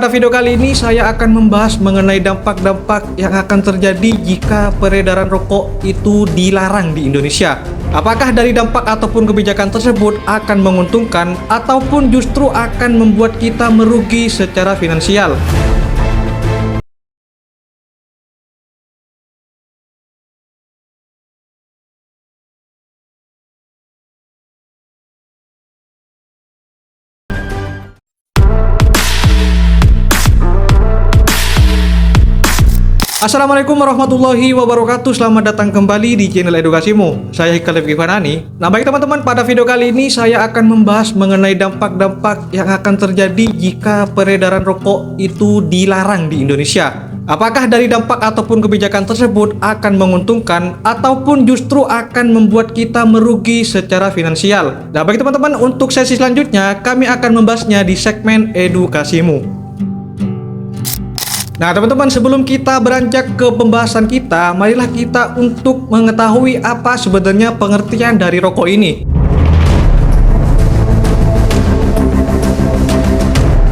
pada video kali ini saya akan membahas mengenai dampak-dampak yang akan terjadi jika peredaran rokok itu dilarang di Indonesia. Apakah dari dampak ataupun kebijakan tersebut akan menguntungkan ataupun justru akan membuat kita merugi secara finansial? Assalamualaikum warahmatullahi wabarakatuh. Selamat datang kembali di channel Edukasimu. Saya Hikal Givanani. Nah, baik teman-teman, pada video kali ini saya akan membahas mengenai dampak-dampak yang akan terjadi jika peredaran rokok itu dilarang di Indonesia. Apakah dari dampak ataupun kebijakan tersebut akan menguntungkan ataupun justru akan membuat kita merugi secara finansial? Nah, baik teman-teman, untuk sesi selanjutnya kami akan membahasnya di segmen Edukasimu. Nah teman-teman, sebelum kita beranjak ke pembahasan kita, marilah kita untuk mengetahui apa sebenarnya pengertian dari rokok ini.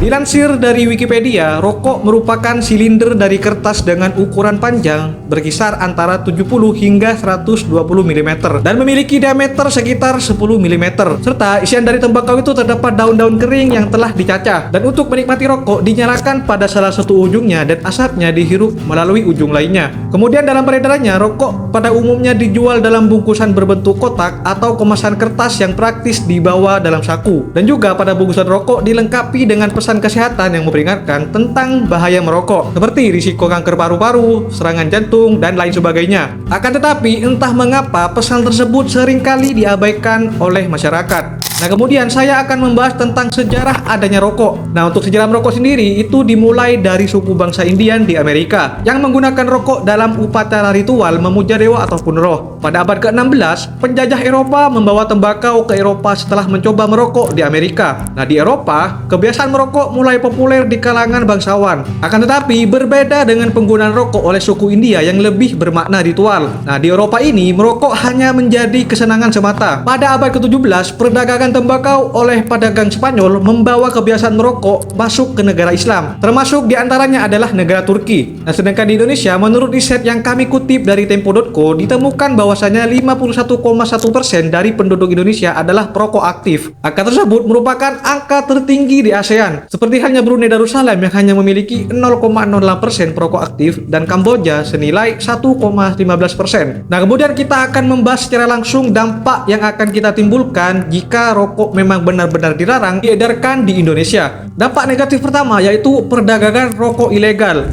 Dilansir dari Wikipedia, rokok merupakan silinder dari kertas dengan ukuran panjang berkisar antara 70 hingga 120 mm dan memiliki diameter sekitar 10 mm, serta isian dari tembakau itu terdapat daun-daun kering yang telah dicacah. Dan untuk menikmati rokok dinyalakan pada salah satu ujungnya dan asapnya dihirup melalui ujung lainnya. Kemudian dalam peredarannya, rokok pada umumnya dijual dalam bungkusan berbentuk kotak atau kemasan kertas yang praktis dibawa dalam saku. Dan juga pada bungkusan rokok dilengkapi dengan pesan kesehatan yang memperingatkan tentang bahaya merokok, seperti risiko kanker paru-paru, serangan jantung, dan lain sebagainya. Akan tetapi, entah mengapa pesan tersebut seringkali diabaikan oleh masyarakat. Nah, kemudian saya akan membahas tentang sejarah adanya rokok. Nah, untuk sejarah merokok sendiri itu dimulai dari suku bangsa Indian di Amerika yang menggunakan rokok dalam upacara ritual memuja dewa ataupun roh. Pada abad ke-16, penjajah Eropa membawa tembakau ke Eropa setelah mencoba merokok di Amerika. Nah, di Eropa, kebiasaan merokok mulai populer di kalangan bangsawan. Akan tetapi, berbeda dengan penggunaan rokok oleh suku India yang lebih bermakna ritual. Nah, di Eropa ini, merokok hanya menjadi kesenangan semata. Pada abad ke-17, perdagangan tembakau oleh pedagang Spanyol membawa kebiasaan merokok masuk ke negara Islam, termasuk diantaranya adalah negara Turki. Nah, sedangkan di Indonesia, menurut riset yang kami kutip dari Tempo.co, ditemukan bahwasanya 51,1% dari penduduk Indonesia adalah perokok aktif. Angka tersebut merupakan angka tertinggi di ASEAN, seperti halnya Brunei Darussalam yang hanya memiliki 0,08% perokok aktif dan Kamboja senilai 1,15%. Nah, kemudian kita akan membahas secara langsung dampak yang akan kita timbulkan jika rokok memang benar-benar dilarang diedarkan di Indonesia. Dampak negatif pertama yaitu perdagangan rokok ilegal.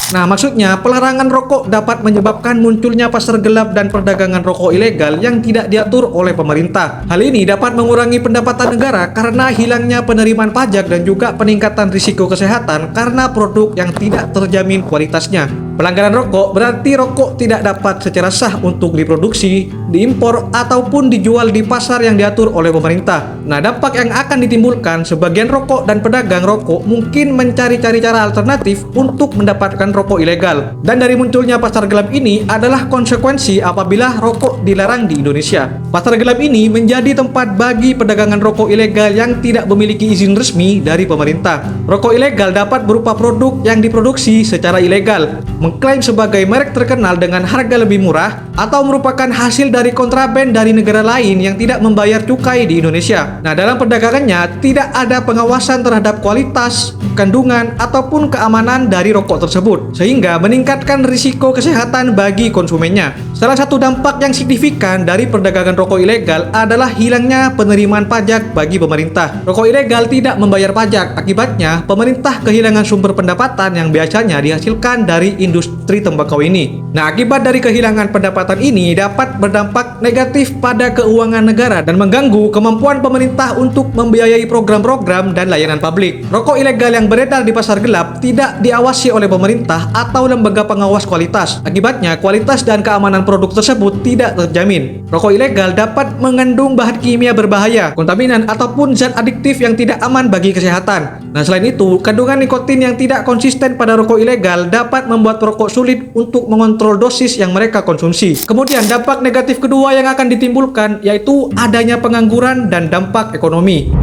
Nah, maksudnya pelarangan rokok dapat menyebabkan munculnya pasar gelap dan perdagangan rokok ilegal yang tidak diatur oleh pemerintah. Hal ini dapat mengurangi pendapatan negara karena hilangnya penerimaan pajak dan juga peningkatan risiko kesehatan karena produk yang tidak terjamin kualitasnya. Pelanggaran rokok berarti rokok tidak dapat secara sah untuk diproduksi, diimpor, ataupun dijual di pasar yang diatur oleh pemerintah. Nah, dampak yang akan ditimbulkan, sebagian rokok dan pedagang rokok mungkin mencari-cari cara alternatif untuk mendapatkan rokok ilegal. Dan dari munculnya pasar gelap ini adalah konsekuensi apabila rokok dilarang di Indonesia. Pasar gelap ini menjadi tempat bagi perdagangan rokok ilegal yang tidak memiliki izin resmi dari pemerintah. Rokok ilegal dapat berupa produk yang diproduksi secara ilegal, mengklaim sebagai merek terkenal dengan harga lebih murah, atau merupakan hasil dari kontraben dari negara lain yang tidak membayar cukai di Indonesia. Nah, dalam perdagangannya tidak ada pengawasan terhadap kualitas, kandungan, ataupun keamanan dari rokok tersebut, sehingga meningkatkan risiko kesehatan bagi konsumennya. Salah satu dampak yang signifikan dari perdagangan rokok ilegal adalah hilangnya penerimaan pajak bagi pemerintah. Rokok ilegal tidak membayar pajak, akibatnya pemerintah kehilangan sumber pendapatan yang biasanya dihasilkan dari industri tembakau ini. Nah, akibat dari kehilangan pendapatan ini dapat berdampak negatif pada keuangan negara dan mengganggu kemampuan pemerintah untuk membiayai program-program dan layanan publik. Rokok ilegal yang beredar di pasar gelap tidak diawasi oleh pemerintah atau lembaga pengawas kualitas. Akibatnya, kualitas dan keamanan produk tersebut tidak terjamin. Rokok ilegal dapat mengandung bahan kimia berbahaya, kontaminan, ataupun zat adiktif yang tidak aman bagi kesehatan. Nah, selain itu, kandungan nikotin yang tidak konsisten pada rokok ilegal dapat membuat perokok sulit untuk mengontrol dosis yang mereka konsumsi. Kemudian dampak negatif kedua yang akan ditimbulkan yaitu adanya pengangguran dan dampak ekonomi.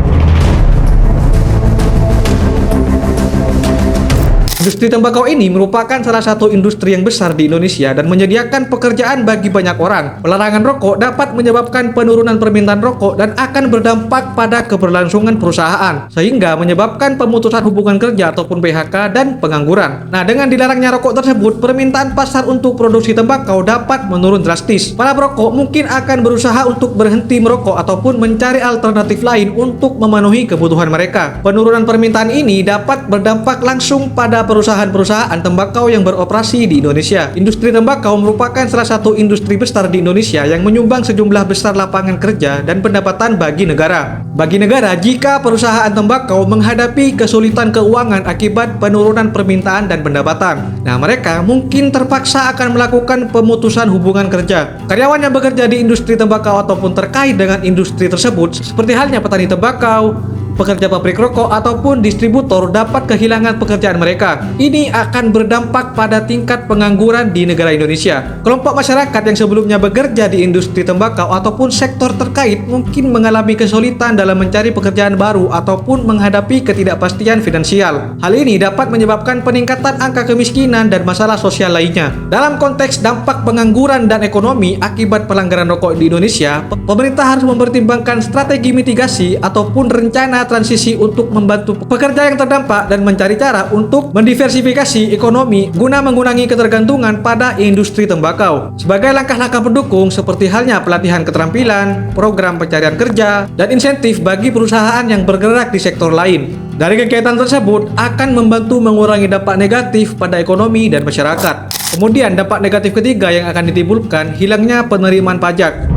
Industri tembakau ini merupakan salah satu industri yang besar di Indonesia dan menyediakan pekerjaan bagi banyak orang. Pelarangan rokok dapat menyebabkan penurunan permintaan rokok dan akan berdampak pada keberlangsungan perusahaan, sehingga menyebabkan pemutusan hubungan kerja ataupun PHK dan pengangguran. Nah, dengan dilarangnya rokok tersebut, permintaan pasar untuk produksi tembakau dapat menurun drastis. Para perokok mungkin akan berusaha untuk berhenti merokok ataupun mencari alternatif lain untuk memenuhi kebutuhan mereka. Penurunan permintaan ini dapat berdampak langsung pada perusahaan-perusahaan tembakau yang beroperasi di Indonesia. Industri tembakau merupakan salah satu industri besar di Indonesia yang menyumbang sejumlah besar lapangan kerja dan pendapatan bagi negara. Bagi negara, jika perusahaan tembakau menghadapi kesulitan keuangan akibat penurunan permintaan dan pendapatan, nah mereka mungkin terpaksa akan melakukan pemutusan hubungan kerja. Karyawan yang bekerja di industri tembakau ataupun terkait dengan industri tersebut, seperti halnya petani tembakau, pekerja pabrik rokok ataupun distributor dapat kehilangan pekerjaan mereka. Ini akan berdampak pada tingkat pengangguran di negara Indonesia. Kelompok masyarakat yang sebelumnya bekerja di industri tembakau ataupun sektor terkait mungkin mengalami kesulitan dalam mencari pekerjaan baru ataupun menghadapi ketidakpastian finansial. Hal ini dapat menyebabkan peningkatan angka kemiskinan dan masalah sosial lainnya. Dalam konteks dampak pengangguran dan ekonomi akibat pelanggaran rokok di Indonesia, pemerintah harus mempertimbangkan strategi mitigasi ataupun rencana transisi untuk membantu pekerja yang terdampak dan mencari cara untuk mendiversifikasi ekonomi guna mengurangi ketergantungan pada industri tembakau. Sebagai langkah-langkah pendukung seperti halnya pelatihan keterampilan, program pencarian kerja, dan insentif bagi perusahaan yang bergerak di sektor lain. Dari kegiatan tersebut akan membantu mengurangi dampak negatif pada ekonomi dan masyarakat. Kemudian dampak negatif ketiga yang akan ditimbulkan hilangnya penerimaan pajak.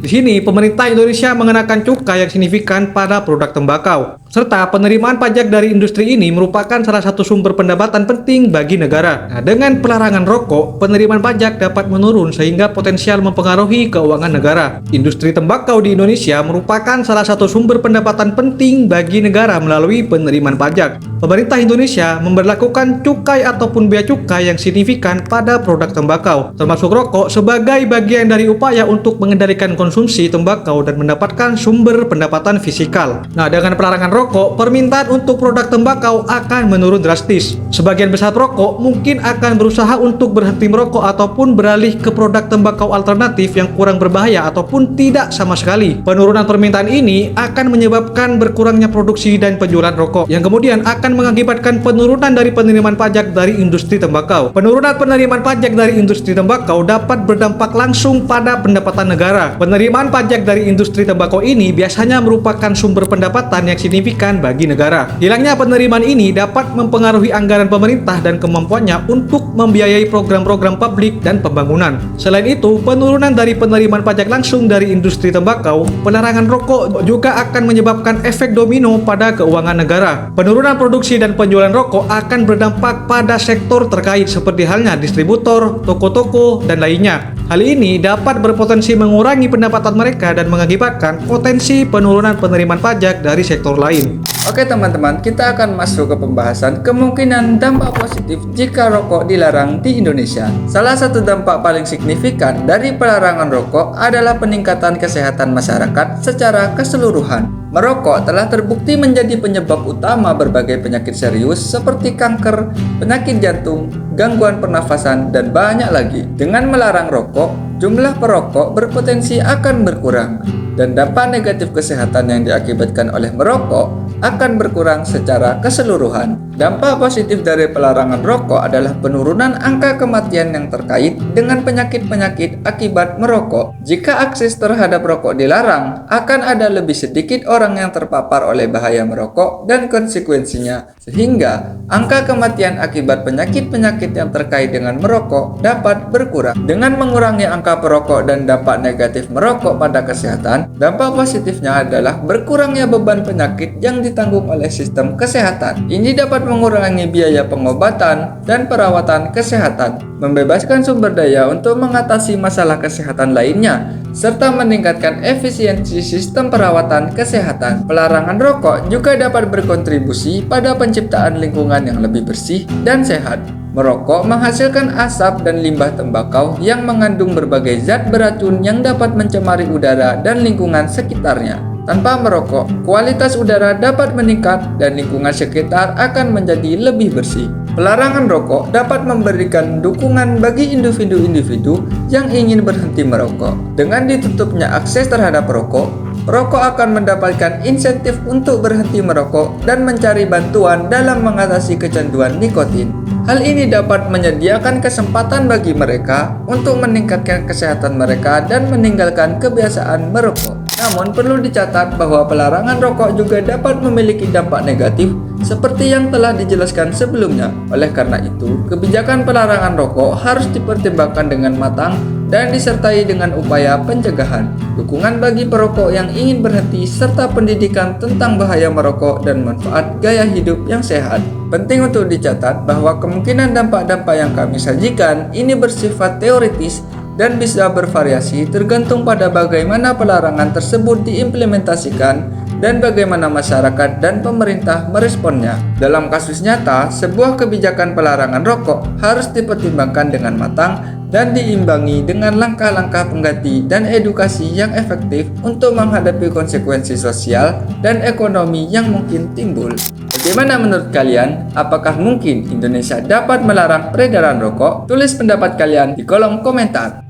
Di sini, pemerintah Indonesia mengenakan cukai yang signifikan pada produk tembakau, serta penerimaan pajak dari industri ini merupakan salah satu sumber pendapatan penting bagi negara. Nah, dengan pelarangan rokok, penerimaan pajak dapat menurun sehingga potensial mempengaruhi keuangan negara. Industri tembakau di Indonesia merupakan salah satu sumber pendapatan penting bagi negara melalui penerimaan pajak. Pemerintah Indonesia memberlakukan cukai ataupun bea cukai yang signifikan pada produk tembakau, termasuk rokok, sebagai bagian dari upaya untuk mengendalikan konsumsi tembakau dan mendapatkan sumber pendapatan fisikal. Nah, dengan pelarangan rokok, permintaan untuk produk tembakau akan menurun drastis. Sebagian besar perokok mungkin akan berusaha untuk berhenti merokok ataupun beralih ke produk tembakau alternatif yang kurang berbahaya ataupun tidak sama sekali. Penurunan permintaan ini akan menyebabkan berkurangnya produksi dan penjualan rokok, yang kemudian akan mengakibatkan penurunan dari penerimaan pajak dari industri tembakau. Penurunan penerimaan pajak dari industri tembakau dapat berdampak langsung pada pendapatan negara. Penerimaan pajak dari industri tembakau ini biasanya merupakan sumber pendapatan yang signifikan bagi negara. Hilangnya penerimaan ini dapat mempengaruhi anggaran pemerintah dan kemampuannya untuk membiayai program-program publik dan pembangunan. Selain itu, penurunan dari penerimaan pajak langsung dari industri tembakau, pelarangan rokok juga akan menyebabkan efek domino pada keuangan negara. Penurunan produksi dan penjualan rokok akan berdampak pada sektor terkait seperti halnya distributor, toko-toko, dan lainnya. Hal ini dapat berpotensi mengurangi pendapatan mereka dan mengakibatkan potensi penurunan penerimaan pajak dari sektor lain. Oke teman-teman, kita akan masuk ke pembahasan kemungkinan dampak positif jika rokok dilarang di Indonesia. Salah satu dampak paling signifikan dari pelarangan rokok adalah peningkatan kesehatan masyarakat secara keseluruhan. Merokok telah terbukti menjadi penyebab utama berbagai penyakit serius seperti kanker, penyakit jantung, gangguan pernafasan, dan banyak lagi. Dengan melarang rokok, jumlah perokok berpotensi akan berkurang, dan dampak negatif kesehatan yang diakibatkan oleh merokok akan berkurang secara keseluruhan. Dampak positif dari pelarangan rokok adalah penurunan angka kematian yang terkait dengan penyakit-penyakit akibat merokok. Jika akses terhadap rokok dilarang, akan ada lebih sedikit orang yang terpapar oleh bahaya merokok dan konsekuensinya, sehingga angka kematian akibat penyakit-penyakit yang terkait dengan merokok dapat berkurang. Dengan mengurangi angka perokok dan dampak negatif merokok pada kesehatan, dampak positifnya adalah berkurangnya beban penyakit yang ditanggung oleh sistem kesehatan. Ini dapat mengurangi biaya pengobatan dan perawatan kesehatan, membebaskan sumber daya untuk mengatasi masalah kesehatan lainnya, serta meningkatkan efisiensi sistem perawatan kesehatan. Pelarangan rokok juga dapat berkontribusi pada penciptaan lingkungan yang lebih bersih dan sehat. Merokok menghasilkan asap dan limbah tembakau yang mengandung berbagai zat beracun yang dapat mencemari udara dan lingkungan sekitarnya. Tanpa merokok, kualitas udara dapat meningkat dan lingkungan sekitar akan menjadi lebih bersih. Pelarangan rokok dapat memberikan dukungan bagi individu-individu yang ingin berhenti merokok. Dengan ditutupnya akses terhadap rokok, perokok akan mendapatkan insentif untuk berhenti merokok dan mencari bantuan dalam mengatasi kecanduan nikotin. Hal ini dapat menyediakan kesempatan bagi mereka untuk meningkatkan kesehatan mereka dan meninggalkan kebiasaan merokok. Namun perlu dicatat bahwa pelarangan rokok juga dapat memiliki dampak negatif seperti yang telah dijelaskan sebelumnya. Oleh karena itu, kebijakan pelarangan rokok harus dipertimbangkan dengan matang dan disertai dengan upaya pencegahan, dukungan bagi perokok yang ingin berhenti, serta pendidikan tentang bahaya merokok dan manfaat gaya hidup yang sehat. Penting untuk dicatat bahwa kemungkinan dampak-dampak yang kami sajikan ini bersifat teoritis dan bisa bervariasi tergantung pada bagaimana pelarangan tersebut diimplementasikan dan bagaimana masyarakat dan pemerintah meresponnya. Dalam kasus nyata, sebuah kebijakan pelarangan rokok harus dipertimbangkan dengan matang dan diimbangi dengan langkah-langkah pengganti dan edukasi yang efektif untuk menghadapi konsekuensi sosial dan ekonomi yang mungkin timbul. Bagaimana menurut kalian? Apakah mungkin Indonesia dapat melarang peredaran rokok? Tulis pendapat kalian di kolom komentar.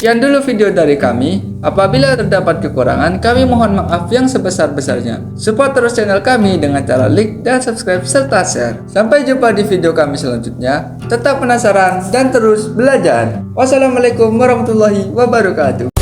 Sekian dulu video dari kami. Apabila terdapat kekurangan, kami mohon maaf yang sebesar-besarnya. Support terus channel kami dengan cara like dan subscribe serta share. Sampai jumpa di video kami selanjutnya. Tetap penasaran dan terus belajar. Wassalamualaikum warahmatullahi wabarakatuh.